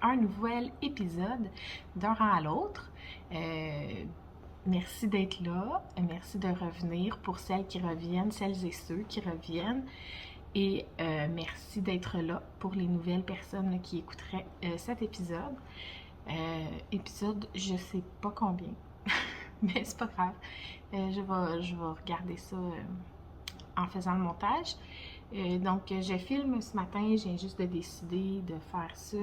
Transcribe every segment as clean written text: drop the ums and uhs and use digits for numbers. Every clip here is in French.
un nouvel épisode d'un rang à l'autre. Merci d'être là, merci de revenir pour celles qui reviennent, celles et ceux qui reviennent. Et merci d'être là pour les nouvelles personnes qui écouteraient cet épisode. Épisode, je sais pas combien, mais c'est pas grave. Je vais regarder ça en faisant le montage. Donc, je filme ce matin, je viens juste de décider de faire ça.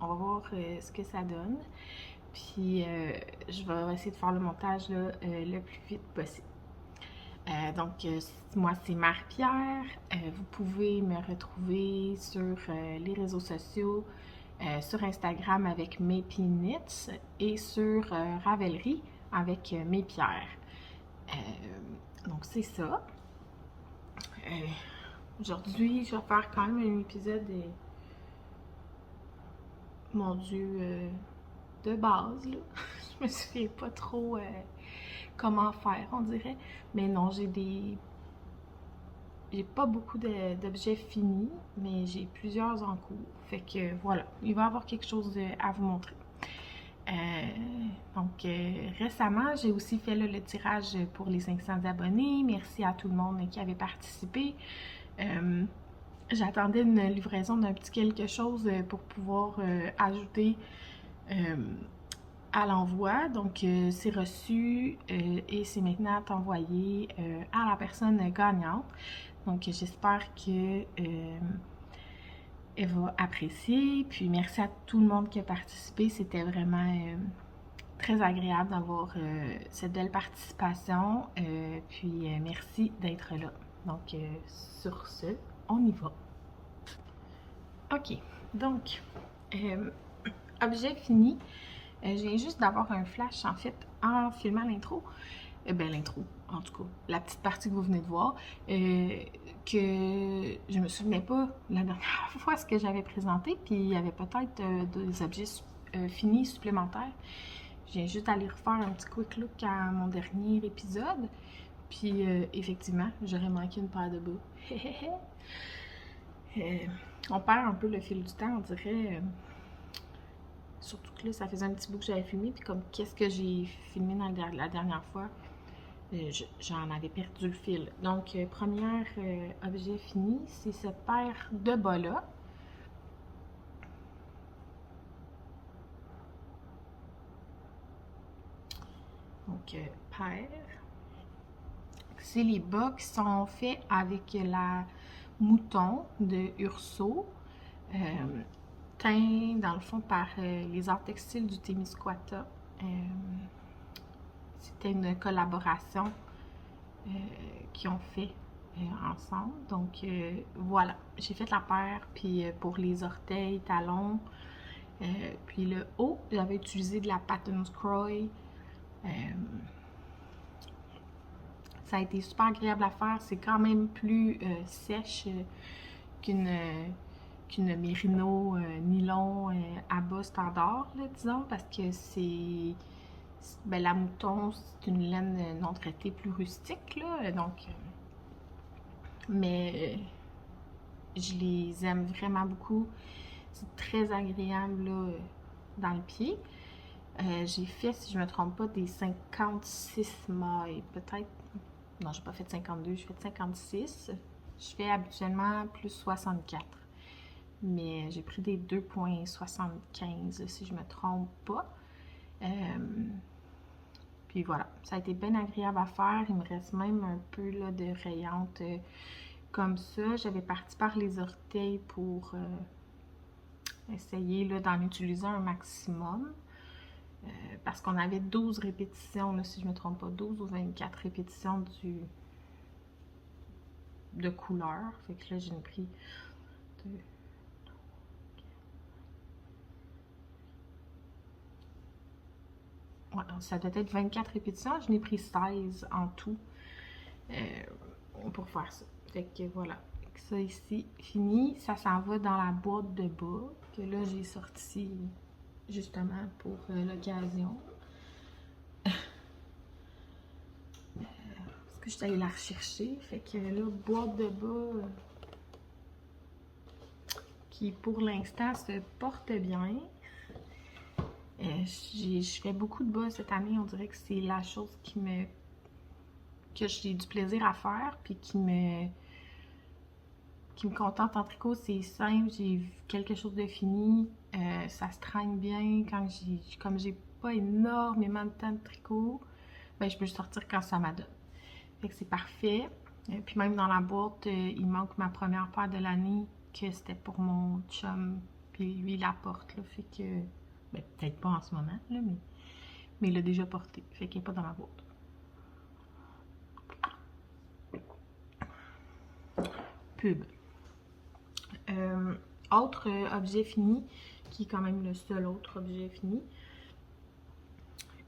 On va voir ce que ça donne. Puis, je vais essayer de faire le montage là, le plus vite possible. Donc, moi, c'est Marie-Pierre. Vous pouvez me retrouver sur les réseaux sociaux, sur Instagram avec Mépinits et sur Ravelry avec Mépierre. Donc, c'est ça. Aujourd'hui, je vais faire quand même un épisode, mon Dieu, de base, là. Je me souviens pas trop comment faire, on dirait. Mais non, j'ai pas beaucoup d'objets finis, mais j'ai plusieurs en cours. Fait que voilà, il va y avoir quelque chose à vous montrer. Donc, récemment, j'ai aussi fait là, le tirage pour les 500 abonnés. Merci à tout le monde qui avait participé. J'attendais une livraison d'un petit quelque chose pour pouvoir ajouter à l'envoi. Donc, c'est reçu et c'est maintenant envoyé à la personne gagnante. Donc, j'espère que elle va apprécier. Puis, merci à tout le monde qui a participé. C'était vraiment très agréable d'avoir cette belle participation. Puis, merci d'être là. Donc, sur ce, on y va. OK. Donc, objet fini. Je viens juste d'avoir un flash, en fait, en filmant l'intro. L'intro, en tout cas, la petite partie que vous venez de voir, que je me souvenais pas la dernière fois ce que j'avais présenté, puis il y avait peut-être des objets finis supplémentaires. Je viens juste d'aller refaire un petit quick look à mon dernier épisode, puis effectivement, j'aurais manqué une paire de bas. On perd un peu le fil du temps, on dirait. Surtout que là, ça faisait un petit bout que j'avais filmé, puis comme qu'est-ce que j'ai filmé la dernière fois, j'en avais perdu le fil. Donc, premier objet fini, c'est cette paire de bas-là. Donc, paire. C'est les bas qui sont faits avec la mouton de Urso, teint dans le fond par les arts textiles du Témiscouata. C'était une collaboration qu'ils ont fait ensemble. Donc voilà, j'ai fait la paire, puis pour les orteils, talons, puis le haut, j'avais utilisé de la Patton Croy. Ça a été super agréable à faire. C'est quand même plus sèche qu'une Merino nylon à bas standard, là, disons, parce que c'est... Ben, la mouton, c'est une laine non traitée plus rustique, là, donc... mais je les aime vraiment beaucoup. C'est très agréable, là, dans le pied. J'ai fait, si je ne me trompe pas, des 56 mailles, peut-être. Non, j'ai pas fait 52, j'ai fait 56. Je fais habituellement plus 64. Mais j'ai pris des 2,75 si je me trompe pas. Puis voilà, ça a été bien agréable à faire. Il me reste même un peu là, de rayante comme ça. J'avais parti par les orteils pour essayer d'en utiliser un maximum. Parce qu'on avait 12 répétitions, là, si je ne me trompe pas, 12 ou 24 répétitions de couleur. Fait que là, j'ai pris 2. Ouais, ça doit être 24 répétitions. Je n'ai pris 16 en tout pour faire ça. Fait que voilà. Ça ici, fini. Ça s'en va dans la boîte de bas que là, j'ai sorti justement pour l'occasion. Parce que je suis allée la rechercher. Fait que là, boîte de bas qui pour l'instant se porte bien. Je fais beaucoup de bas cette année, on dirait que c'est la chose que j'ai du plaisir à faire, puis qui me contente en tricot. C'est simple, j'ai quelque chose de fini, ça se traîne bien. Comme j'ai pas énormément de temps de tricot, ben je peux sortir quand ça m'adonne. Fait que c'est parfait. Puis même dans la boîte, il manque ma première paire de l'année, que c'était pour mon chum, puis lui il la porte, là, fait que, ben peut-être pas en ce moment, là, mais il l'a déjà porté, fait qu'il n'est pas dans ma boîte. Pub. Autre objet fini, qui est quand même le seul autre objet fini,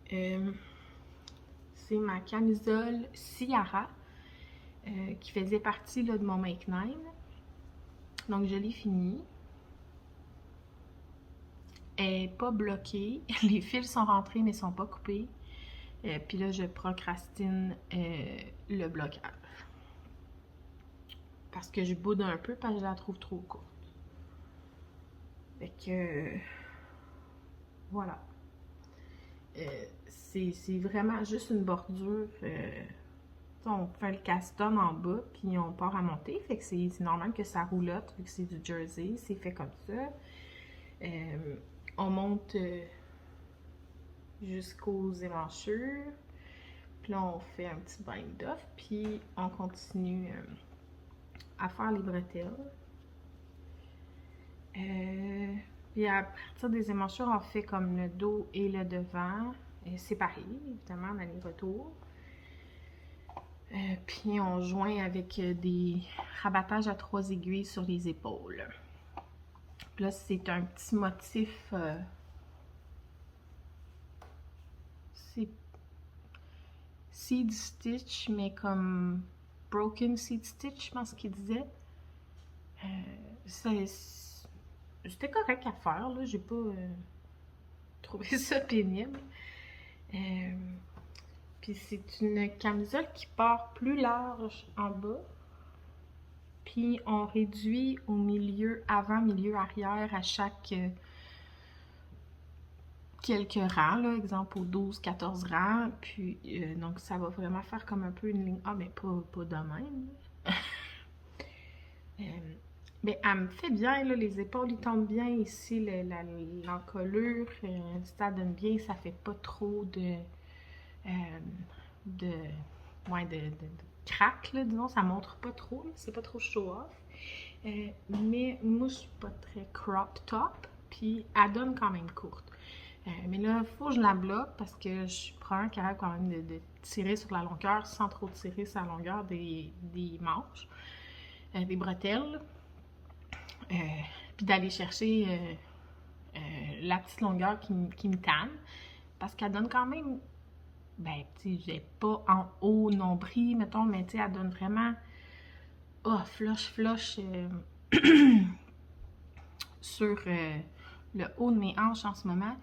c'est ma camisole Ciara, qui faisait partie là, de mon Make 9. Donc je l'ai fini. Elle n'est pas bloquée. Les fils sont rentrés mais sont pas coupés. Puis là, je procrastine le blocage. Parce que je boude un peu parce que je la trouve trop courte. Fait que... voilà. C'est vraiment juste une bordure. On fait le caston en bas, puis on part à monter. Fait que c'est normal que ça roulotte, vu que c'est du jersey. C'est fait comme ça. On monte jusqu'aux émanchures. Puis là, on fait un petit bind-off. Puis on continue à faire les bretelles. Puis à partir des émanchures, on fait comme le dos et le devant. Séparés, évidemment, en aller-retour. Puis on joint avec des rabattages à 3 aiguilles sur les épaules. Puis là, c'est un petit motif... c'est seed stitch, mais comme broken seed stitch, je pense qu'il disait. C'était correct à faire, là. J'ai pas trouvé ça pénible. Puis c'est une camisole qui part plus large en bas. Puis on réduit au milieu avant, milieu arrière à chaque quelques rangs, là, exemple aux 12-14 rangs. Puis donc ça va vraiment faire comme un peu une ligne. Ah, mais pas de même. Mais elle me fait bien, là, les épaules, ils tombent bien ici, l'encolure, ça donne bien, ça fait pas trop de crack, là, disons, ça montre pas trop, c'est pas trop show-off. Mais moi, je suis pas très crop top, puis elle donne quand même courte. Mais là, il faut que je la bloque parce que je suis probablement capable quand même de tirer sur la longueur sans trop tirer sur la longueur des manches, des bretelles. Puis d'aller chercher la petite longueur qui me tanne, parce qu'elle donne quand même, ben, tu sais, j'ai pas en haut nombril, mettons, mais tu sais, elle donne vraiment, flush sur le haut de mes hanches en ce moment,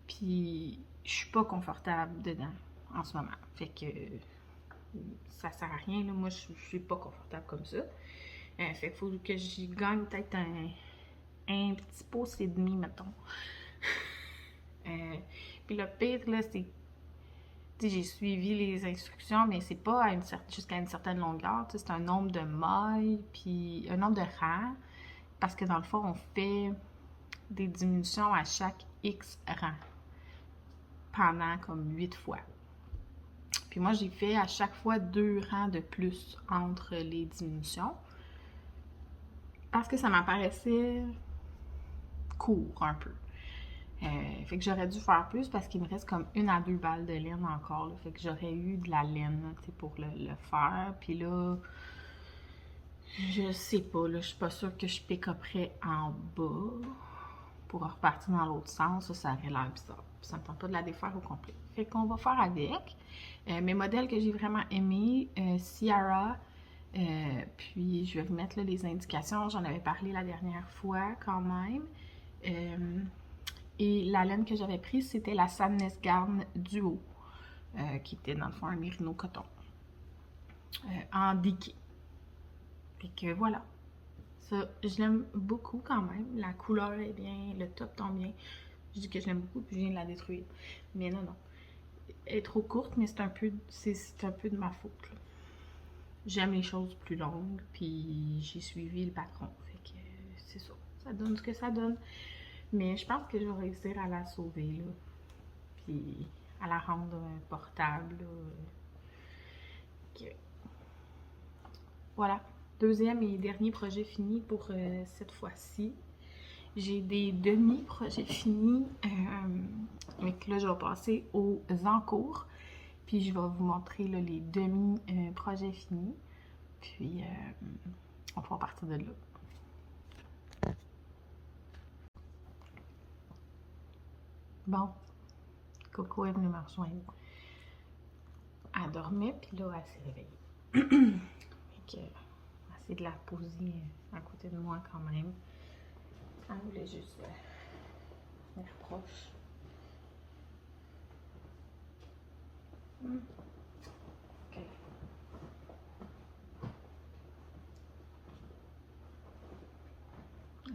puis je suis pas confortable dedans en ce moment, fait que ça sert à rien, là. Moi je suis pas confortable comme ça. Fait qu'il faut que j'y gagne peut-être un petit pouce et demi, mettons. Puis le pire, là, c'est... Tu sais, j'ai suivi les instructions, mais c'est pas jusqu'à une certaine longueur. Tu sais, c'est un nombre de mailles, puis un nombre de rangs. Parce que dans le fond, on fait des diminutions à chaque X rangs. Pendant comme 8 fois. Puis moi, j'ai fait à chaque fois 2 rangs de plus entre les diminutions. Parce que ça m'apparaissait court un peu. Fait que j'aurais dû faire plus parce qu'il me reste comme 1 à 2 balles de laine encore. Là. Fait que j'aurais eu de la laine pour le faire. Puis là, je sais pas. Là, je suis pas sûre que je pick-upperais en bas pour repartir dans l'autre sens. Ça aurait l'air bizarre. Puis ça me tente pas de la défaire au complet. Fait qu'on va faire avec. Mes modèles que j'ai vraiment aimés, Ciara. Puis je vais vous mettre là, les indications. J'en avais parlé la dernière fois quand même. Et la laine que j'avais prise, c'était la Sadness Garn Duo, qui était dans le fond un mérino coton en diquet. Fait que voilà, Ça, je l'aime beaucoup quand même. La couleur est bien, le top tombe bien. Je dis que je l'aime beaucoup puis je viens de la détruire. Mais non, non. Elle est trop courte, mais c'est un peu de ma faute, là. J'aime les choses plus longues, puis j'ai suivi le patron. Fait que c'est ça. Ça donne ce que ça donne. Mais je pense que je vais réussir à la sauver, là. Puis à la rendre portable, là. Ok. Voilà. Deuxième et dernier projet fini pour cette fois-ci. J'ai des demi-projets finis. Donc là, je vais passer aux encours. Puis je vais vous montrer là, les demi-projets finis. Puis on va partir de là. Bon, Coco est venue me rejoindre. Elle dormait, puis là, elle s'est réveillée. Fait que, on va essayer de la poser à côté de moi quand même. Elle voulait juste venir proche. Ok.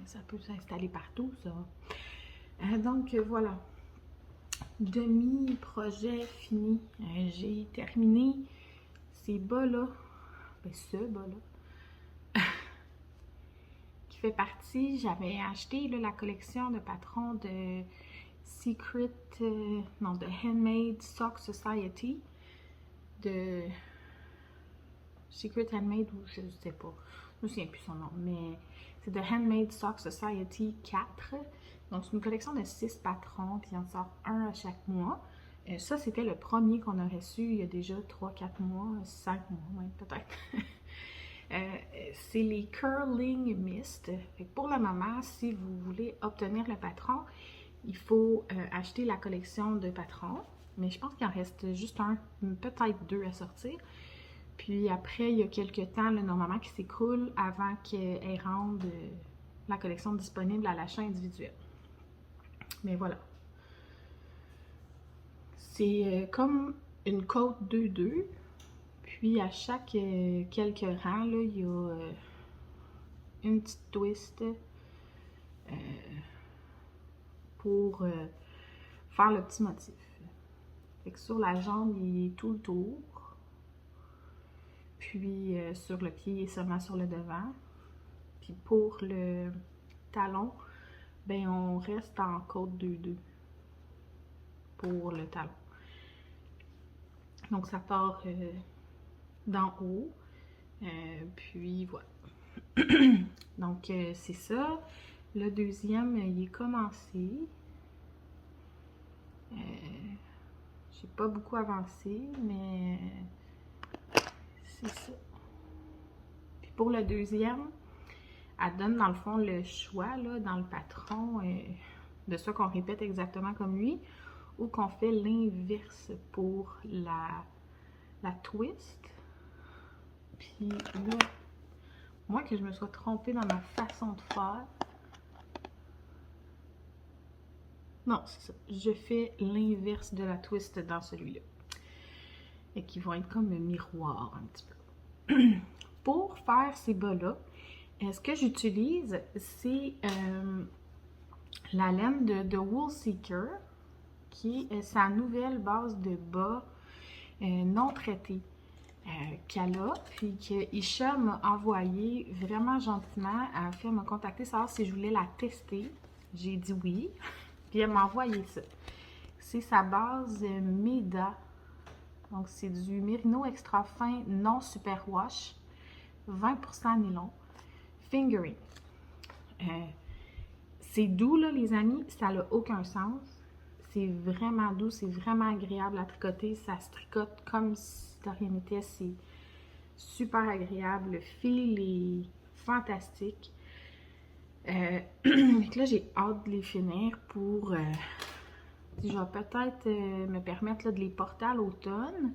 Ça peut s'installer partout, ça. Donc, voilà. Demi-projet fini. J'ai terminé ces bas-là. Ben, ce bas-là. Qui fait partie, j'avais acheté là, la collection de patrons de de Handmade Sock Society. De Secret Handmade, ou je ne sais pas. Je ne me souviens plus son nom, mais c'est de Handmade Sock Society 4. Donc, c'est une collection de 6 patrons, puis il en sort un à chaque mois. Ça, c'était le premier qu'on a reçu il y a déjà 3-4 mois, 5 mois, ouais, peut-être. C'est les Curling Mist. Fait que pour le moment, si vous voulez obtenir le patron, il faut acheter la collection de patrons. Mais je pense qu'il en reste juste un, peut-être 2 à sortir. Puis après, il y a quelques temps, là, normalement, qui s'écoule avant qu'elle rende la collection disponible à l'achat individuel. Mais voilà. C'est comme une côte 2-2. Puis à chaque quelques rangs, là, il y a une petite twist pour faire le petit motif. Fait que sur la jambe, il est tout le tour. Puis sur le pied, il est seulement sur le devant. Puis pour le talon, ben on reste en côte 2-2 pour le talon. Donc ça part d'en haut. Puis voilà. Donc c'est ça. Le deuxième, il est commencé. J'ai pas beaucoup avancé, mais c'est ça. Puis pour le deuxième, elle donne dans le fond le choix là, dans le patron de ça qu'on répète exactement comme lui ou qu'on fait l'inverse pour la twist. Puis là, moi que je me sois trompée dans ma façon de faire. Non, c'est ça. Je fais l'inverse de la twist dans celui-là. Et qui vont être comme un miroir un petit peu. Pour faire ces bas-là, ce que j'utilise, c'est la laine de Wool Seeker, qui est sa nouvelle base de bas non traitée qu'elle a, puis que Isha m'a envoyé vraiment gentiment. Elle a fait me contacter, savoir si je voulais la tester. J'ai dit oui, puis elle m'a envoyé ça. C'est sa base Meda. Donc, c'est du Merino extra fin non superwash, 20% nylon, fingering. C'est doux, là, les amis, ça n'a aucun sens. C'est vraiment doux, c'est vraiment agréable à tricoter. Ça se tricote comme si de rien n'était. C'est super agréable. Le fil est fantastique. Donc là, j'ai hâte de les finir pour... je vais peut-être me permettre là, de les porter à l'automne.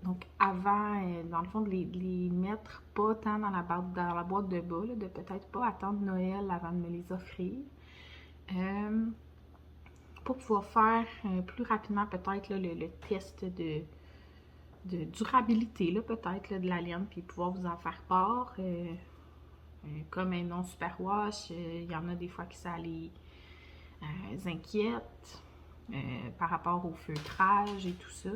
Donc avant, dans le fond, de les mettre pas tant dans la boîte de bas, là, de peut-être pas attendre Noël avant de me les offrir. Pour pouvoir faire plus rapidement peut-être le test de durabilité, peut-être de la laine, puis pouvoir vous en faire part. comme un non superwash, il y en a des fois que ça les inquiète par rapport au feutrage et tout ça.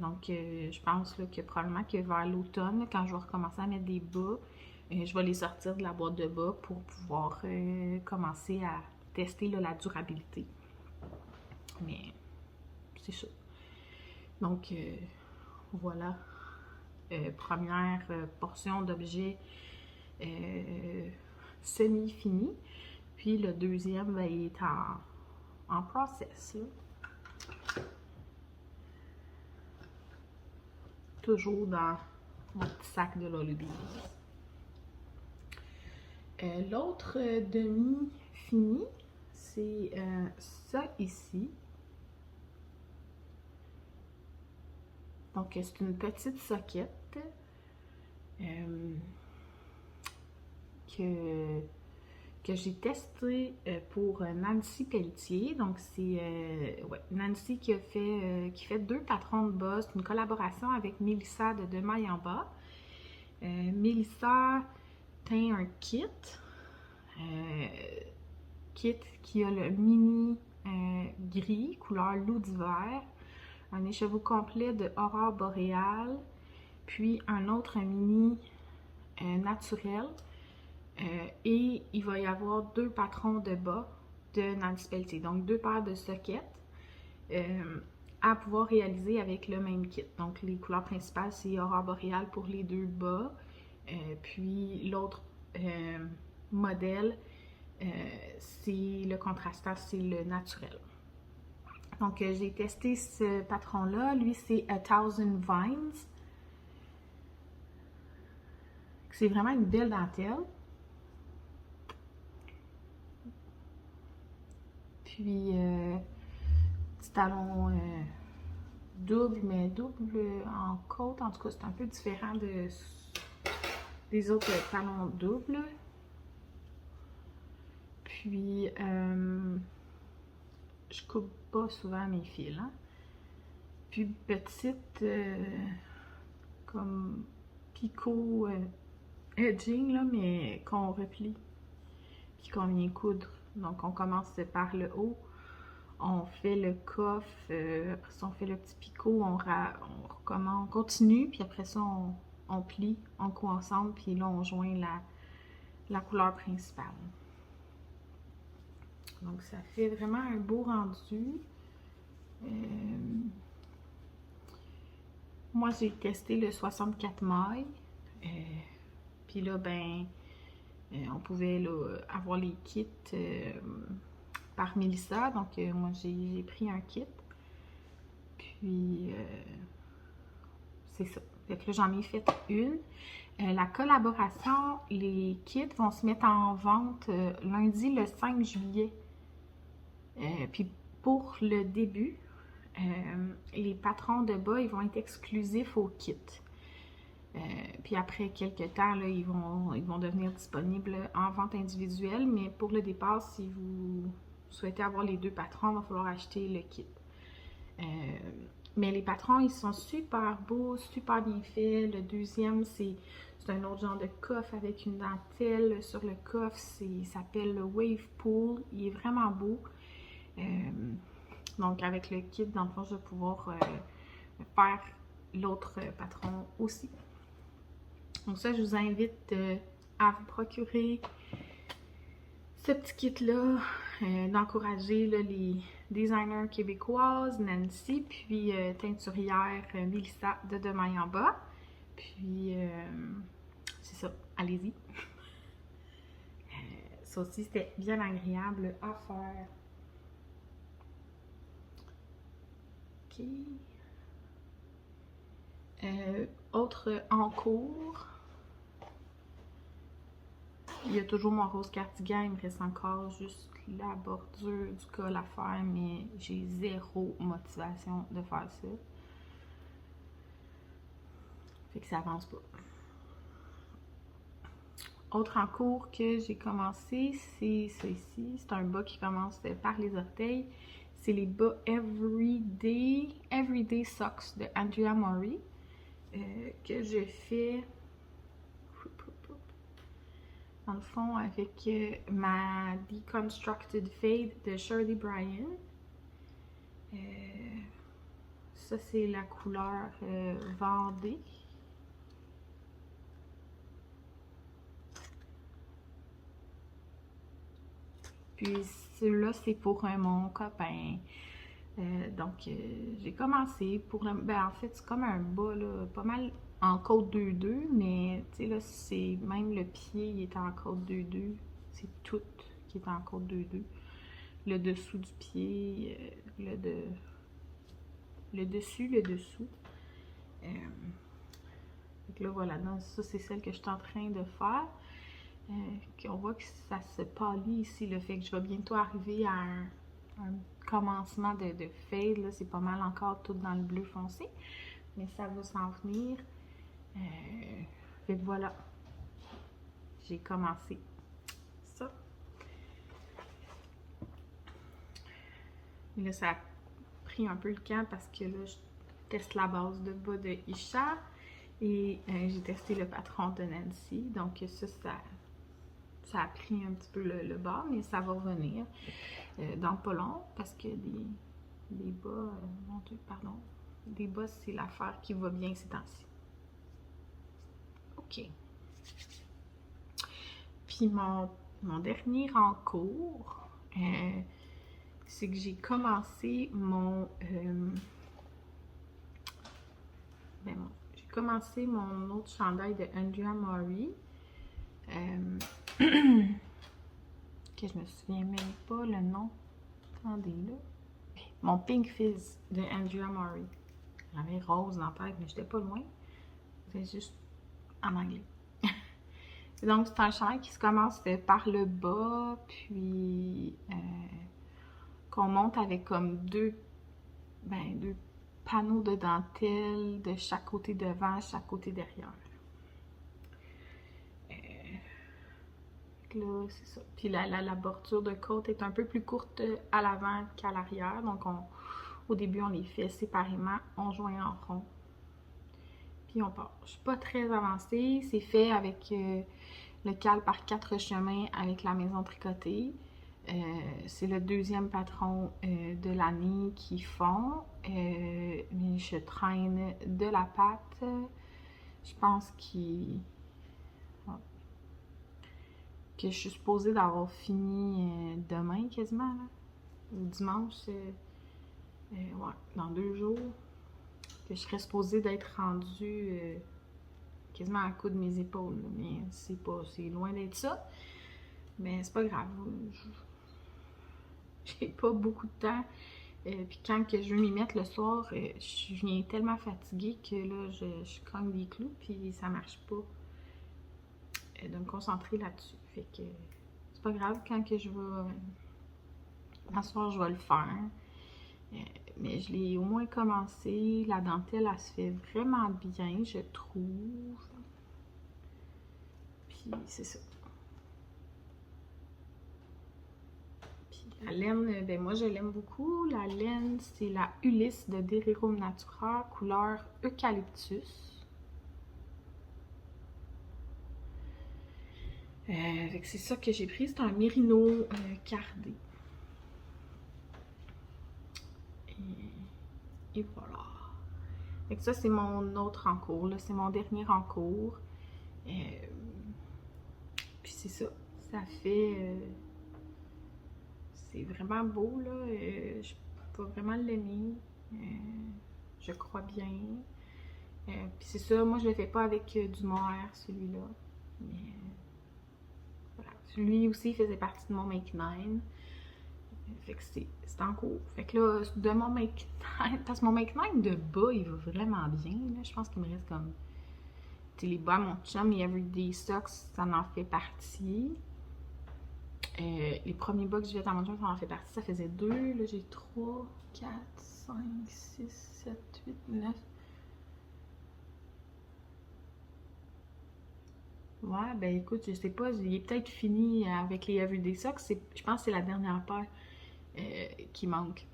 Donc, je pense là, que probablement que vers l'automne, quand je vais recommencer à mettre des bas, je vais les sortir de la boîte de bas pour pouvoir commencer à tester là, la durabilité. Mais c'est ça. Donc, voilà. Première portion d'objets semi-fini. Puis le deuxième va être en process. Là. Toujours dans mon petit sac de Lullabies. L'autre demi-fini, c'est ça ici. Donc, c'est une petite socket que j'ai testé pour Nancy Pelletier. Donc, c'est Nancy qui fait 2 patrons de bas. C'est une collaboration avec Mélissa de Demaille en bas. Mélissa teint un kit. Kit qui a le mini gris, couleur loup d'hiver. Un écheveau complet de Aurore boréale, puis un autre mini naturel. Et il va y avoir 2 patrons de bas de Nancy Pelletier, donc 2 paires de sockets à pouvoir réaliser avec le même kit. Donc les couleurs principales, c'est Aurore boréale pour les 2 bas, puis l'autre modèle, c'est le contrastant, c'est le naturel. Donc, j'ai testé ce patron-là. Lui, c'est A Thousand Vines. C'est vraiment une belle dentelle. Puis, petit talon double, mais double en côte. En tout cas, c'est un peu différent des autres talons doubles. Puis, je coupe pas souvent mes fils. Hein? Puis, petite, comme picot edging, là, mais qu'on replie. Puis qu'on vient coudre. Donc, on commence par le haut. On fait le coffre. Après ça, on fait le petit picot. On continue. Puis après ça, on plie. On coud ensemble. Puis là, on joint la couleur principale. Donc, ça fait vraiment un beau rendu. Moi, j'ai testé le 64 mailles. Puis là, ben, on pouvait là, avoir les kits par Mélissa. Donc, moi, j'ai pris un kit. Puis, c'est ça. Donc là, j'en ai fait une. La collaboration, les kits vont se mettre en vente lundi le 5 juillet. Puis pour le début, les patrons de bas, ils vont être exclusifs au kit. Puis après quelques temps, là, ils vont devenir disponibles en vente individuelle. Mais pour le départ, si vous souhaitez avoir les 2 patrons, il va falloir acheter le kit. Mais les patrons, ils sont super beaux, super bien faits. Le deuxième, c'est un autre genre de coffre avec une dentelle sur le coffre. Il s'appelle le Wave Pool. Il est vraiment beau. Donc, avec le kit, dans le fond, je vais pouvoir faire l'autre patron aussi. Donc ça, je vous invite à vous procurer ce petit kit-là, d'encourager les designers québécoises, Nancy, puis teinturière Mélissa de Demaille en bas. Puis, c'est ça, allez-y. Ça aussi, c'était bien agréable à faire. OK. Autre en cours. Il y a toujours mon rose cardigan, il me reste encore juste la bordure du col à faire, mais j'ai zéro motivation de faire ça. Fait que ça avance pas. Autre en cours que j'ai commencé, c'est ça ici. C'est un bas qui commence par les orteils. C'est les bas Everyday Socks de Andrea Mori que je fais dans le fond, avec ma Deconstructed Fade de Shirley Bryan. Ça, c'est la couleur Vendée. Puis celui-là, c'est pour mon copain. Donc, j'ai commencé pour le... Ben, en fait, c'est comme un bas, là, pas mal en côte 2-2, mais, tu sais, là, c'est... Même le pied, il est en côte 2-2. C'est tout qui est en côte 2-2. Le dessous du pied, le dessus, le dessous. Donc là, voilà, donc ça, c'est celle que je suis en train de faire. On voit que ça se pâlit ici, le fait que je vais bientôt arriver à un commencement de fade, là, c'est pas mal encore tout dans le bleu foncé, mais ça va s'en venir. Fait que voilà, j'ai commencé ça. Et là, ça a pris un peu le camp parce que là, je teste la base de bas de Isha et j'ai testé le patron de Nancy, donc ça a pris un petit peu le bas, mais ça va revenir dans pas long parce que des bas, mon Dieu, pardon, des bas, c'est l'affaire qui va bien ces temps-ci. OK. Puis mon dernier en cours, c'est que j'ai commencé j'ai commencé mon autre chandail de Andrea Mori. Que je me souviens même pas le nom. Attendez là. Mon Pink Fizz de Andrea Mori. J'avais rose dans la tête, mais j'étais pas loin. C'est juste en anglais. Donc, c'est un chandail qui se commence par le bas, puis qu'on monte avec comme deux panneaux de dentelle de chaque côté devant, chaque côté derrière. Là, c'est ça. Puis la bordure de côte est un peu plus courte à l'avant qu'à l'arrière. Donc, au début, on les fait séparément, on joint en rond. Puis on part. Je suis pas très avancée. C'est fait avec le cal par 4 chemins avec la maison tricotée. C'est le deuxième patron de l'année qu'ils font. Mais je traîne de la pâte. Je pense que je suis supposée d'avoir fini demain quasiment, là. Ou dimanche, ouais, dans 2 jours. Que je serais supposée d'être rendue quasiment à coup de mes épaules, là. Mais c'est loin d'être ça. Mais c'est pas grave. J'ai pas beaucoup de temps. Puis quand que je veux m'y mettre le soir, je viens tellement fatiguée que là, je cogne des clous, puis ça marche pas de me concentrer là-dessus. Fait que c'est pas grave, quand que je vais... Ce soir, je vais le faire. Mais je l'ai au moins commencé. La dentelle, elle se fait vraiment bien, je trouve. Puis c'est ça. La laine, ben moi je l'aime beaucoup. La laine, c'est la Ulysse de Derirum Natura, couleur eucalyptus. C'est ça que j'ai pris. C'est un mérino cardé. Et voilà. Fait que ça, c'est mon autre en cours. C'est mon dernier en cours. Puis c'est ça. Ça fait... c'est vraiment beau, là. Je peux vraiment l'aimer. Je crois bien. Puis c'est ça, moi je le fais pas avec du mohair, celui-là. Mais voilà. Celui aussi faisait partie de mon Make 9. Fait que c'est en cours. Fait que là, de mon Make 9, parce que mon Make 9 de bas, il va vraiment bien. Là. Je pense qu'il me reste comme... Tu sais, les bas, mon chum et Everyday Socks, ça en fait partie. Les premiers bas que j'ai fait à mon chum, ça en fait partie. Ça faisait 2. Là, j'ai 3, 4, 5, 6, 7, 8, 9. Ouais, ben écoute, je sais pas, il est peut-être fini avec les Everyday Socks. Je pense que c'est la dernière paire qui manque.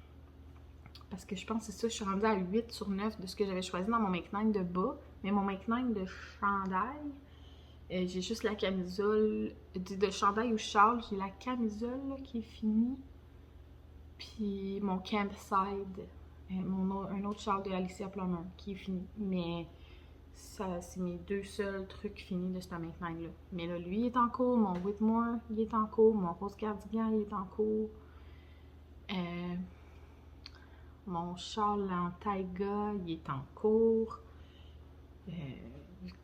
Parce que je pense que c'est ça, je suis rendue à 8/9 de ce que j'avais choisi dans mon Make 9 de bas. Mais mon Make 9 de chandail, J'ai juste la camisole de chandail ou châle. J'ai la camisole là, qui est finie. Puis mon Campside, un autre châle de Alicia Plummer qui est fini. Mais ça, c'est mes deux seuls trucs finis de cette Make9 là. Mais là, lui, il est en cours. Mon Whitmore, il est en cours. Mon rose cardigan, il est en cours. Mon châle en taiga, il est en cours.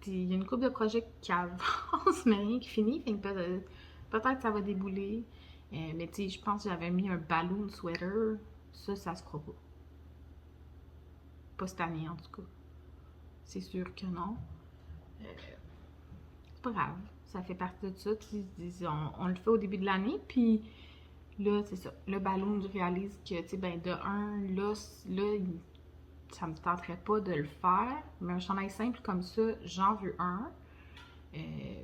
Il y a une couple de projets qui avancent, mais rien qui finit. Fait que peut-être que ça va débouler. Mais tu sais, je pense que j'avais mis un balloon sweater. Ça se fera pas. Pas cette année, en tout cas. C'est sûr que non. C'est pas grave. Ça fait partie de ça. On le fait au début de l'année, puis là, c'est ça. Le ballon, je réalise que, tu sais, ben, de un, là, ça me tenterait pas de le faire. Mais un chandail simple comme ça, j'en veux un.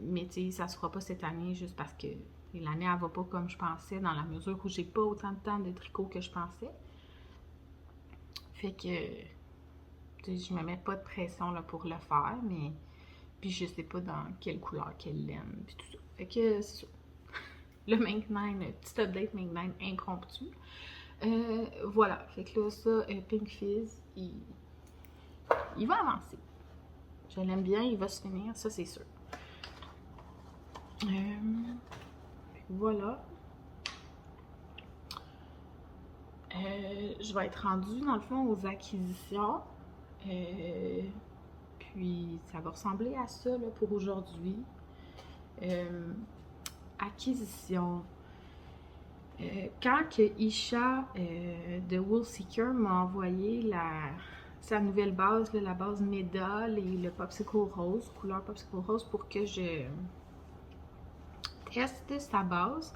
Mais, tu sais, ça se fera pas cette année juste parce que l'année, elle va pas comme je pensais, dans la mesure où j'ai pas autant de temps de tricot que je pensais. Fait que, je me mets pas de pression là, pour le faire, mais puis je sais pas dans quelle couleur, quelle laine, puis tout ça. Fait que c'est ça. Le Make9, petit update Make9 impromptu. Voilà, fait que là, ça, Pink Fizz, il va avancer. Je l'aime bien, il va se finir, ça c'est sûr. Voilà. Je vais être rendue, dans le fond, aux acquisitions. Puis, ça va ressembler à ça là, pour aujourd'hui. Acquisition. Quand que Isha de Woolseeker m'a envoyé sa nouvelle base, là, la base Médal et le Popsicle Rose, couleur Popsicle Rose, pour que je teste sa base,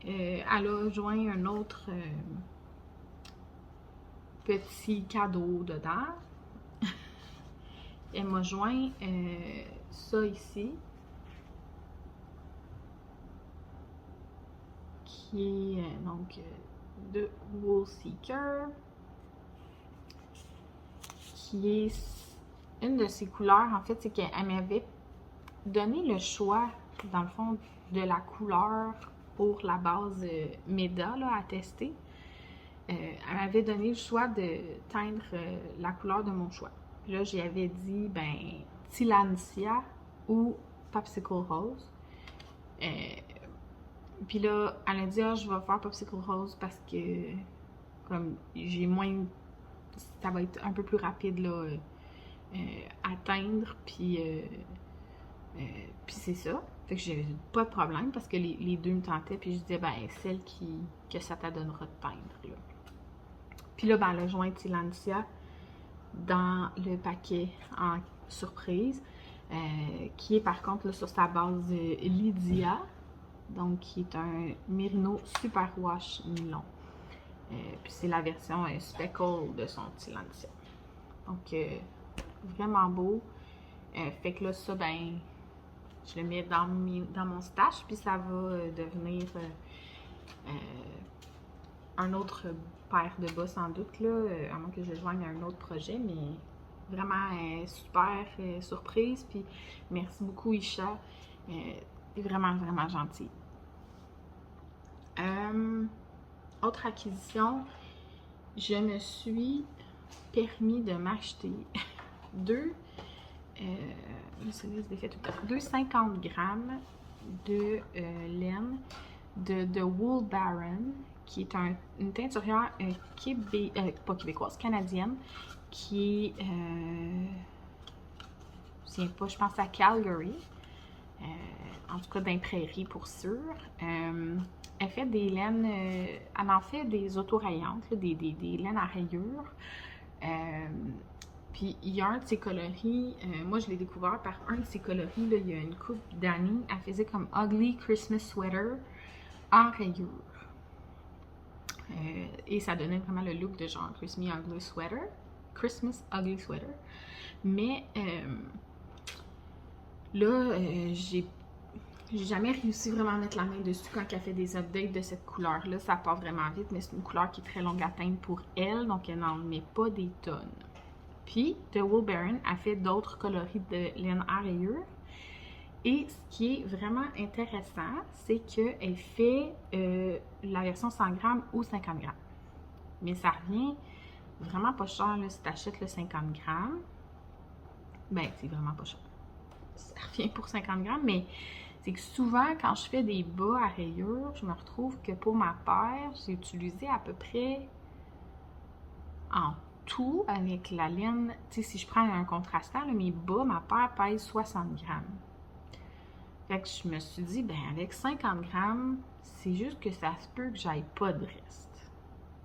elle a joint un autre petit cadeau dedans. Elle m'a joint ça ici, qui est donc de Woolseeker, qui est une de ses couleurs. En fait, c'est qu'elle m'avait donné le choix, dans le fond, de la couleur pour la base Meda là, à tester. Elle m'avait donné le choix de teindre la couleur de mon choix. Puis là, j'y avais dit, ben, Tillandsia ou Popsicle Rose. Puis là, elle a dit, ah, je vais faire Popsicle Rose parce que, comme, j'ai moins. Ça va être un peu plus rapide, là, à teindre. Puis c'est ça. Fait que j'ai pas de problème parce que les deux me tentaient. Puis je disais, ben, celle que ça t'adonnera de teindre, là. Puis là, ben, elle a joint Tillandsia dans le paquet en surprise, qui est par contre là, sur sa base Lydia, donc qui est un Merino Super Wash Nylon. Puis c'est la version Speckle de son Tillandsia. Donc, vraiment beau. Fait que là, ça, ben, je le mets dans mon stash, puis ça va devenir un autre paire de bas sans doute, là, à moins que je joigne à un autre projet, mais vraiment super surprise, puis merci beaucoup Isha, vraiment, vraiment gentille. Autre acquisition, je me suis permis de m'acheter deux 50 grammes de laine de Wool Baron, qui est une teinturière pas québécoise, canadienne, qui est, je pense à Calgary, en tout cas dans les prairies pour sûr. Elle fait des laines, elle en fait des autoraillantes, là, des laines à rayures. Puis il y a un de ses coloris, moi je l'ai découvert par un de ses coloris, là, il y a une couple d'années, elle faisait comme Ugly Christmas Sweater en rayures. Et ça donnait vraiment le look de genre Christmas Ugly Sweater. Mais là, j'ai jamais réussi vraiment à mettre la main dessus quand elle fait des updates de cette couleur-là. Ça part vraiment vite, mais c'est une couleur qui est très longue à teindre pour elle, donc elle n'en met pas des tonnes. Puis, de Wool Baron a fait d'autres coloris de laine à rayures. Et ce qui est vraiment intéressant, c'est qu'elle fait la version 100 grammes ou 50 grammes. Mais ça revient vraiment pas cher là, si tu achètes le 50 grammes. Ben, c'est vraiment pas cher. Ça revient pour 50 grammes, mais c'est que souvent, quand je fais des bas à rayures, je me retrouve que pour ma paire, j'ai utilisé à peu près en tout avec la laine. Tu sais, si je prends un contrastant, là, mes bas, ma paire pèse 60 grammes. Fait que je me suis dit, ben avec 50 grammes, c'est juste que ça se peut que j'aille pas de reste.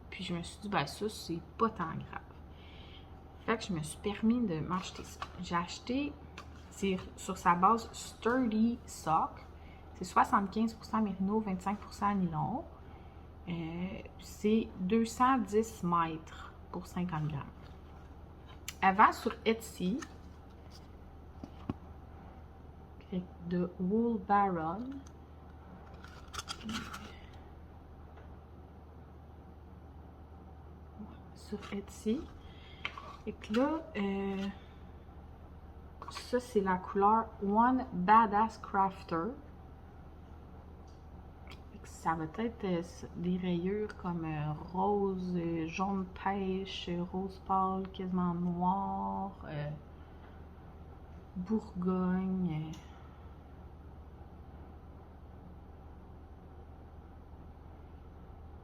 Puis je me suis dit, ben ça, c'est pas tant grave. Fait que je me suis permis de m'acheter ça. J'ai acheté, c'est sur sa base Sturdy Sock. C'est 75% mérino, 25% nylon. C'est 210 mètres pour 50 grammes. Avant, sur Etsy, de Wool Baron. Sur Etsy. Et que là, ça c'est la couleur One Badass Crafter. Ça va être des rayures comme rose, jaune pêche, rose pâle, quasiment noir, bourgogne.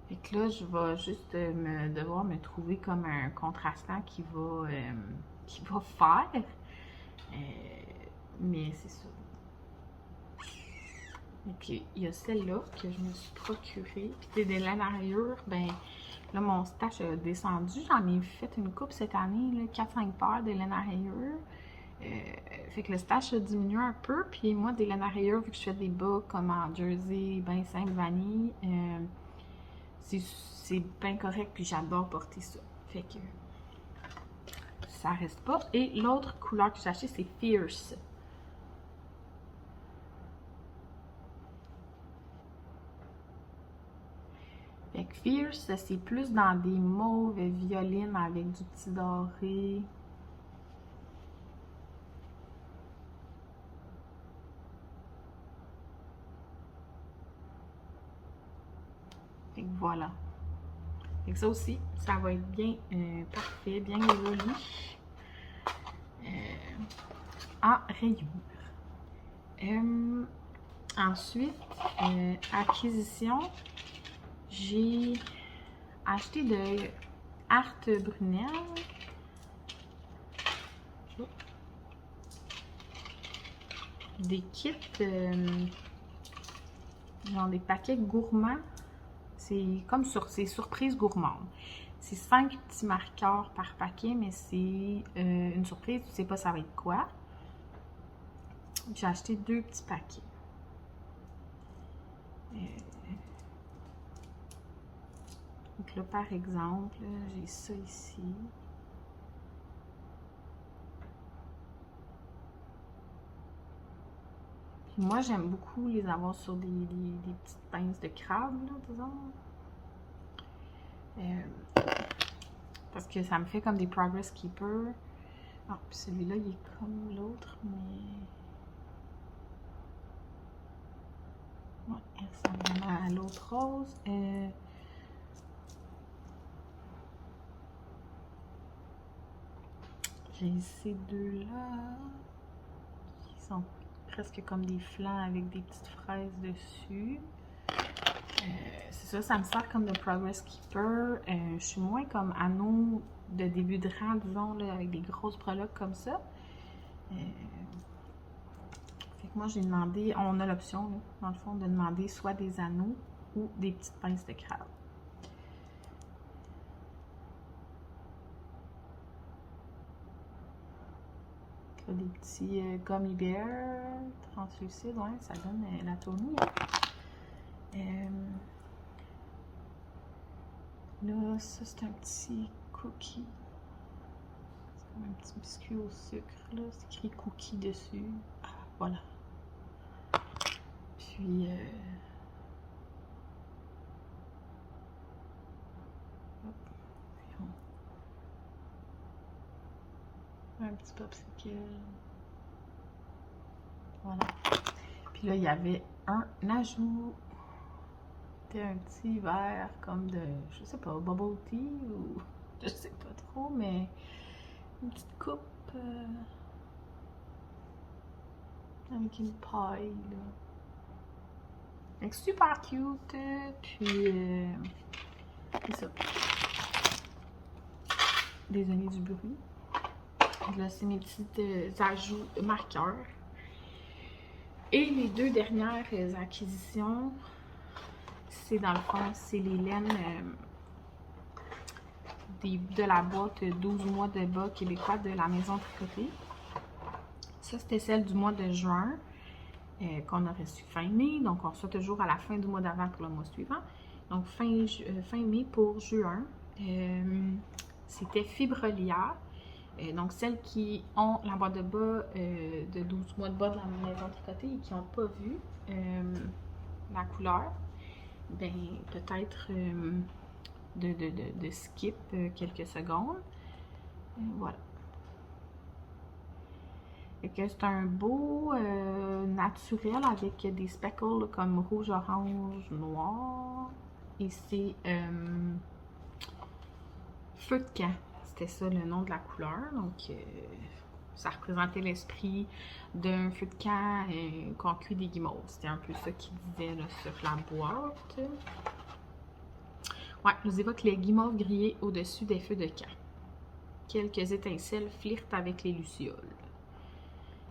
Fait que là, je vais juste devoir me trouver comme un contrastant qui va faire. Mais c'est ça. Donc, il y a celle-là que je me suis procurée. Puis des laines à rayures, ben là, mon stash a descendu. J'en ai fait une coupe cette année, 4-5 paires de laines à rayures. Fait que le stash a diminué un peu. Puis moi, des laines à rayures, vu que je fais des bas comme en jersey, ben simple, vanille, c'est bien correct. Puis j'adore porter ça. Fait que ça reste pas. Et l'autre couleur que j'ai achetée, c'est Fierce. Fait que Fierce, c'est plus dans des mauves violines avec du petit doré. Fait que voilà. Fait que ça aussi, ça va être bien parfait, bien joli en rayures. Ensuite, acquisition, j'ai acheté de Art Brunel. Des kits, genre des paquets gourmands. C'est comme c'est surprise gourmande. C'est 5 petits marqueurs par paquet, mais c'est une surprise, tu sais pas ça va être quoi. J'ai acheté 2 petits paquets. Donc là, par exemple, j'ai ça ici. Puis moi, j'aime beaucoup les avoir sur des petites pinces de crabe, là, disons. Parce que ça me fait comme des Progress Keeper. Ah, puis celui-là, il est comme l'autre, mais... Ouais, il ressemble vraiment à l'autre rose. J'ai ces deux-là qui sont presque comme des flancs avec des petites fraises dessus. C'est ça, ça me sert comme de Progress Keeper. Je suis moins comme anneau de début de rang, disons, là, avec des grosses breloques comme ça. Fait que moi, j'ai demandé, on a l'option, dans le fond, de demander soit des anneaux ou des petites pinces de crabe. Là, des petits gummy bears translucides, ouais, ça donne la tournée. Là, ça, c'est un petit cookie. C'est comme un petit biscuit au sucre, là. C'est écrit cookie dessus. Ah, voilà. Puis, un petit popsicle. Voilà. Puis là, il y avait un ajout. C'était un petit verre comme de, je sais pas, bubble tea ou je sais pas trop, mais une petite coupe avec une paille, là. Fait que super cute, puis c'est ça. Désolée du bruit. Là, c'est mes petits ajouts marqueurs. Et les deux dernières acquisitions, c'est dans le fond, c'est les laines de la boîte 12 mois de bas québécois de la maison tricotée. Ça, c'était celle du mois de juin qu'on a reçu fin mai. Donc, on reçoit toujours à la fin du mois d'avant pour le mois suivant. Donc, fin mai pour juin. C'était Fibrelia. Donc, celles qui ont la boîte de bas de 12 mois de bas de la maison tricotée et qui n'ont pas vu la couleur, ben peut-être de skip quelques secondes. Voilà. Et que c'est un beau naturel avec des speckles comme rouge, orange, noir. Et c'est feu de camp. C'était ça le nom de la couleur. Donc, ça représentait l'esprit d'un feu de camp qu'on cuit des guimauves. C'était un peu ça qu'il disait là, sur la boîte. Ouais, nous évoque les guimauves grillées au-dessus des feux de camp. Quelques étincelles flirtent avec les lucioles.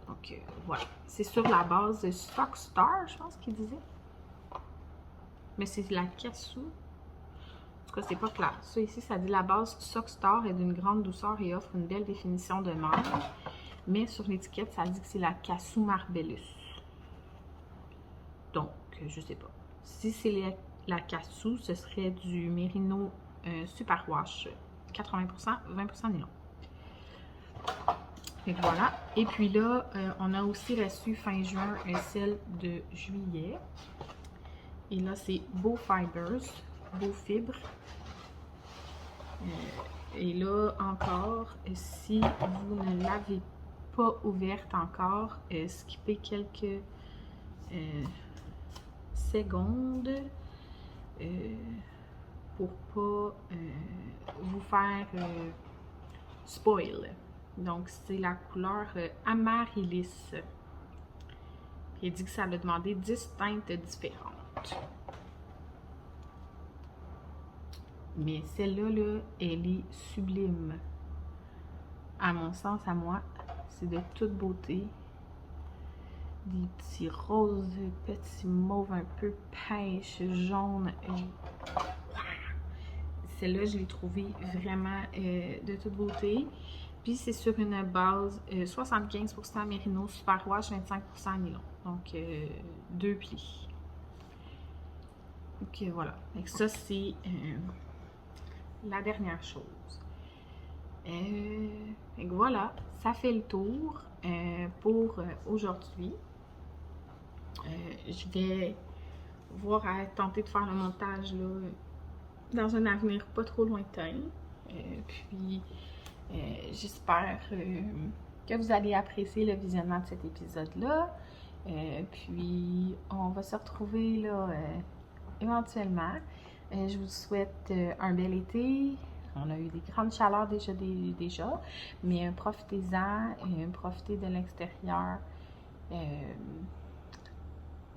Donc, voilà. C'est sur la base de Stock Star, je pense qu'il disait. Mais c'est la cassou. En tout cas, c'est pas clair. Ça ici, ça dit la base Stock Star est d'une grande douceur et offre une belle définition de marbre. Mais sur l'étiquette, ça dit que c'est la cassou Marbellus. Donc, je sais pas. Si c'est la cassou, ce serait du Merino Superwash. 80%, 20% nylon. Et voilà. Et puis là, on a aussi reçu fin juin celle de juillet. Et là, c'est Beau Fibers, Beau Fibres. Et là, encore, si vous ne l'avez pas ouverte encore, skippez quelques secondes pour pas vous faire spoil. Donc, c'est la couleur Amaryllis. Il dit que ça va demander 10 teintes différentes. Mais celle-là, là, elle est sublime. À mon sens, à moi, c'est de toute beauté. Des petits roses, petits mauves un peu pêche, jaune. Celle-là, je l'ai trouvée vraiment de toute beauté. Puis c'est sur une base 75% Merino Superwash, 25% nylon. Donc, deux plis. Donc, voilà. Donc, ça, c'est la dernière chose. Donc, voilà. Ça fait le tour pour aujourd'hui. Je vais voir à tenter de faire le montage là, dans un avenir pas trop lointain. Puis, j'espère que vous allez apprécier le visionnement de cet épisode-là. Puis, on va se retrouver là, éventuellement. Je vous souhaite un bel été. On a eu des grandes chaleurs déjà, mais profitez-en, profitez de l'extérieur.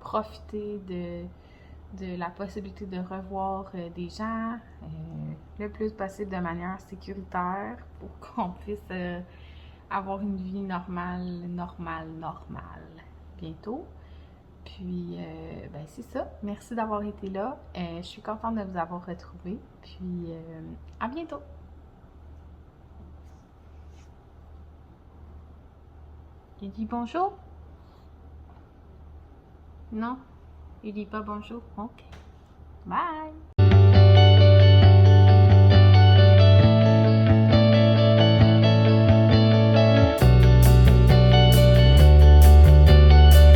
Profitez de la possibilité de revoir des gens le plus possible de manière sécuritaire pour qu'on puisse avoir une vie normale bientôt. Puis, ben c'est ça. Merci d'avoir été là. Je suis contente de vous avoir retrouvé. Puis, à bientôt! Il dit bonjour? Non? Il dit pas bonjour? Ok. Bye!